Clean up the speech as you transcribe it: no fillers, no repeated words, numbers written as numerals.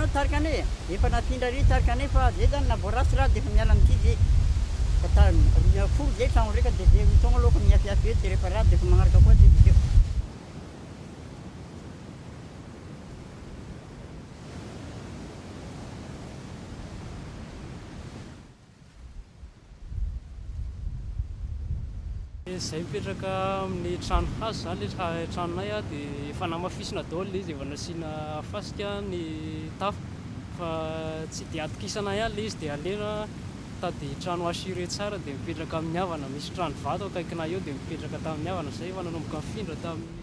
hitanao tarika ane efa natindra ry tarika ane fa zay zany na voarasy raha de efa miala amity zay folo zay tragno raiky de zay tonga aloha miafiafy eo de rehefa raha de efa magnaraka koa zay bakeo. Zay mipetraka amin'ny trano hazo zany le tranonay a dia efa namafisina daholo le izy efa nasiana fasika ny tafo fa tsy dia atokisana ihany le izy dia alena tady trano assuré tsara dia mipetraka amin'ny havana, misy trano vato akaikina eo dia mipetraka tamin'ny havana, zay efa nanomboka mifindra tamin'ny